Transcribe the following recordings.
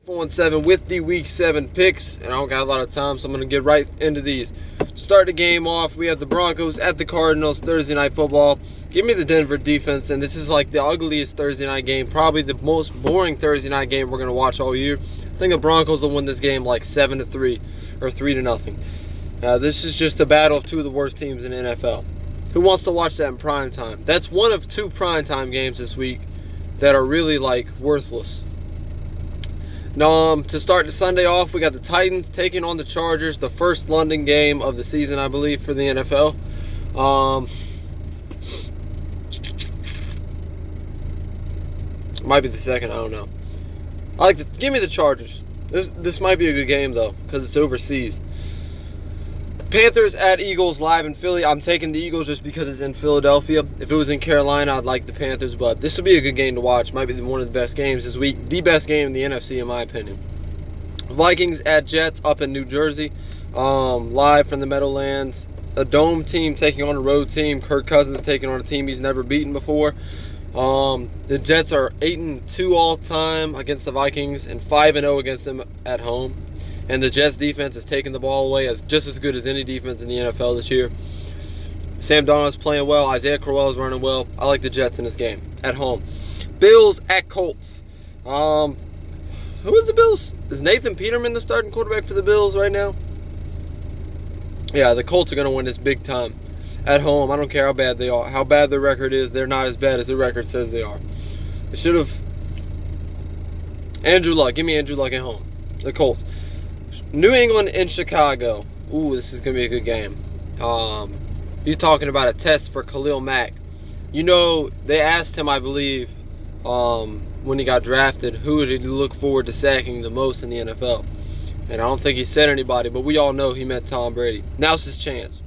4-7 with the week 7 picks, and I don't got a lot of time, so I'm going to get right into these. Start the game off, we have the Broncos at the Cardinals, Thursday Night Football. Give me the Denver defense, and this is like the ugliest Thursday night game, probably the most boring Thursday night game we're going to watch all year. I think the Broncos will win this game like 7-3 or 3-0. This is just a battle of two of the worst teams in the NFL. Who wants to watch that in prime time? That's one of two primetime games this week that are really like worthless. Now, to start the Sunday off, we got the Titans taking on the Chargers, the first London game of the season, I believe, for the NFL. Might be the second, I don't know. Give me the Chargers. This might be a good game though, because it's overseas. Panthers at Eagles live in Philly. I'm taking the Eagles just because it's in Philadelphia. If it was in Carolina, I'd like the Panthers, but this will be a good game to watch. Might be one of the best games this week. The best game in the NFC, in my opinion. Vikings at Jets up in New Jersey. Live from the Meadowlands. A dome team taking on a road team. Kirk Cousins taking on a team he's never beaten before. The Jets are 8-2 all time against the Vikings and 5-0 against them at home. And the Jets defense is taking the ball away as just as good as any defense in the NFL this year. Sam Darnold is playing well. Isaiah Crowell is running well. I like the Jets in this game at home. Bills at Colts. Who is the Bills? Is Nathan Peterman the starting quarterback for the Bills right now? Yeah, the Colts are going to win this big time. At home, I don't care how bad they are. How bad their record is, they're not as bad as the record says they are. They should have... Andrew Luck. Give me Andrew Luck at home. The Colts. New England in Chicago. Ooh, this is going to be a good game. You're talking about a test for Khalil Mack. You know, they asked him, I believe, when he got drafted, who did he look forward to sacking the most in the NFL? And I don't think he said anybody, but we all know he meant Tom Brady. Now's his chance.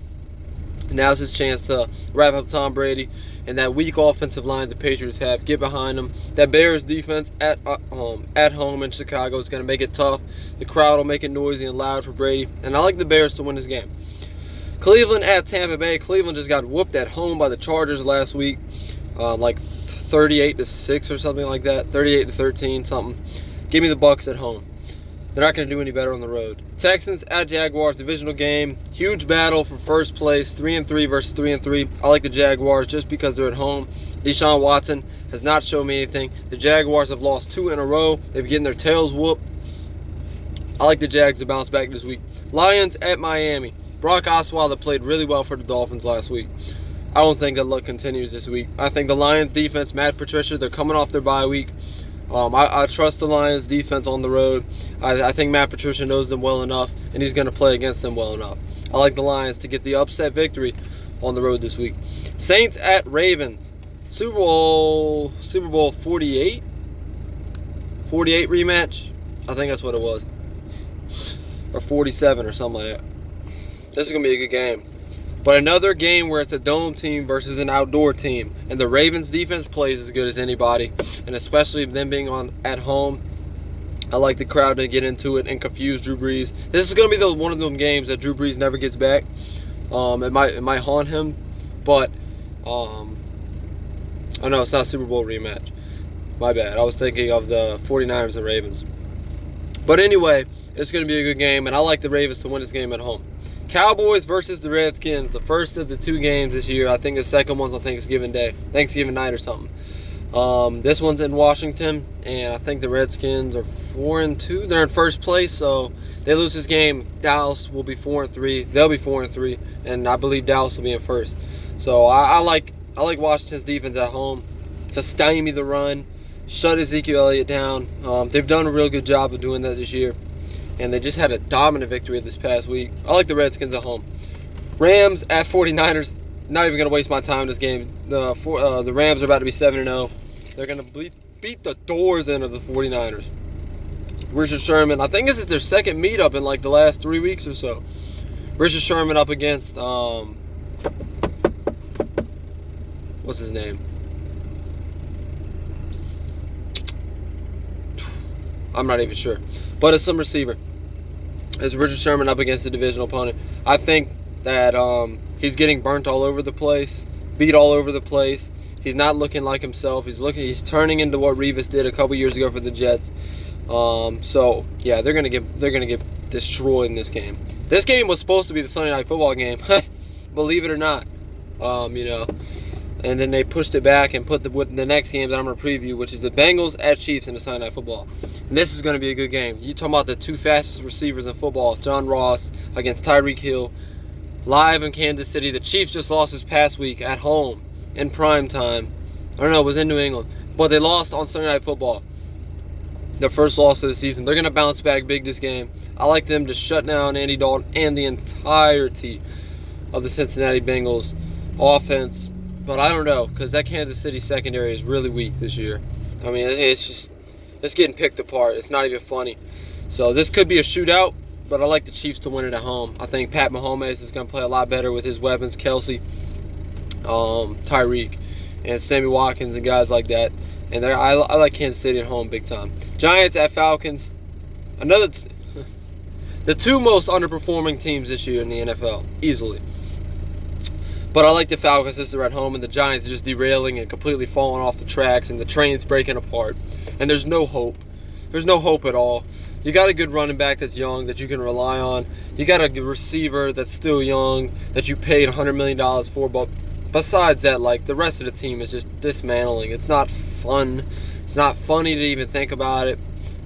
Now's his chance to wrap up Tom Brady and that weak offensive line the Patriots have. Get behind them. That Bears defense at home in Chicago is going to make it tough. The crowd will make it noisy and loud for Brady. And I like the Bears to win this game. Cleveland at Tampa Bay. Cleveland just got whooped at home by the Chargers last week. Like 38-6 or something like that. 38-13, something. Give me the Bucs at home. They're not going to do any better on the road. Texans at Jaguars, divisional game. Huge battle for first place. 3-3 versus 3-3. I like the Jaguars just because they're at home. Deshaun Watson has not shown me anything. The Jaguars have lost 2 in a row. They've getting their tails whooped. I like the Jags to bounce back this week. Lions at Miami. Brock Osweiler played really well for the Dolphins last week. I don't think that luck continues this week. I think the Lions defense, Matt Patricia, they're coming off their bye week. I trust the Lions defense on the road. I think Matt Patricia knows them well enough, and he's going to play against them well enough. I like the Lions to get the upset victory on the road this week. Saints at Ravens. Super Bowl 48? 48 rematch? I think that's what it was. Or 47 or something like that. This is going to be a good game. But another game where it's a dome team versus an outdoor team. And the Ravens defense plays as good as anybody. And especially them being at home. I like the crowd to get into it and confuse Drew Brees. This is going to be one of them games that Drew Brees never gets back. It might haunt him. But, oh no, it's not a Super Bowl rematch. My bad. I was thinking of the 49ers and Ravens. But anyway, it's going to be a good game. And I like the Ravens to win this game at home. Cowboys versus the Redskins, the first of the 2 games this year. I think the second one's on Thanksgiving night or something. This one's in Washington, and I think the Redskins are 4-2. They're in first place, so they lose this game. Dallas will be 4-3. They'll be 4-3, and I believe Dallas will be in first. So I like Washington's defense at home to stymie the run, shut Ezekiel Elliott down. They've done a real good job of doing that this year. And they just had a dominant victory this past week. I like the Redskins at home. Rams at 49ers. Not even going to waste my time in this game. The Rams are about to be 7-0. They're going to beat the doors in of the 49ers. Richard Sherman. I think this is their second meetup in like the last 3 weeks or so. Richard Sherman up against, what's his name? I'm not even sure. But it's some receiver. It's Richard Sherman up against a divisional opponent. I think that he's getting burnt all over the place, beat all over the place. He's not looking like himself. He's turning into what Revis did a couple years ago for the Jets. So yeah, they're gonna get destroyed in this game. This game was supposed to be the Sunday Night Football game, believe it or not. And then they pushed it back and put the next game that I'm going to preview, which is the Bengals at Chiefs in the Sunday Night Football. And this is going to be a good game. You talking about the two fastest receivers in football, John Ross against Tyreek Hill, live in Kansas City. The Chiefs just lost this past week at home in prime time. I don't know, it was in New England, but they lost on Sunday Night Football. Their first loss of the season. They're going to bounce back big this game. I like them to shut down Andy Dalton and the entirety of the Cincinnati Bengals offense. But I don't know, because that Kansas City secondary is really weak this year. I mean, it's getting picked apart. It's not even funny. So this could be a shootout, but I like the Chiefs to win it at home. I think Pat Mahomes is going to play a lot better with his weapons, Kelsey, Tyreek, and Sammy Watkins and guys like that. And I like Kansas City at home big time. Giants at Falcons. The two most underperforming teams this year in the NFL, easily. But I like the Falcons since they're at home, and the Giants are just derailing and completely falling off the tracks, and the train's breaking apart. And there's no hope. There's no hope at all. You got a good running back that's young that you can rely on. You got a receiver that's still young that you paid $100 million for. But besides that, like, the rest of the team is just dismantling. It's not fun. It's not funny to even think about it.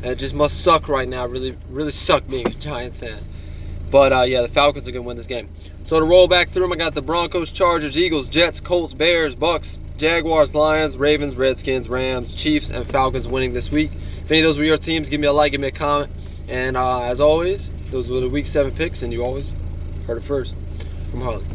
And it just must suck right now. Really, really suck being a Giants fan. But, yeah, the Falcons are going to win this game. So to roll back through them, I got the Broncos, Chargers, Eagles, Jets, Colts, Bears, Bucks, Jaguars, Lions, Ravens, Redskins, Rams, Chiefs, and Falcons winning this week. If any of those were your teams, give me a like, give me a comment. And as always, those were the Week 7 picks, and you always heard it first from Harley.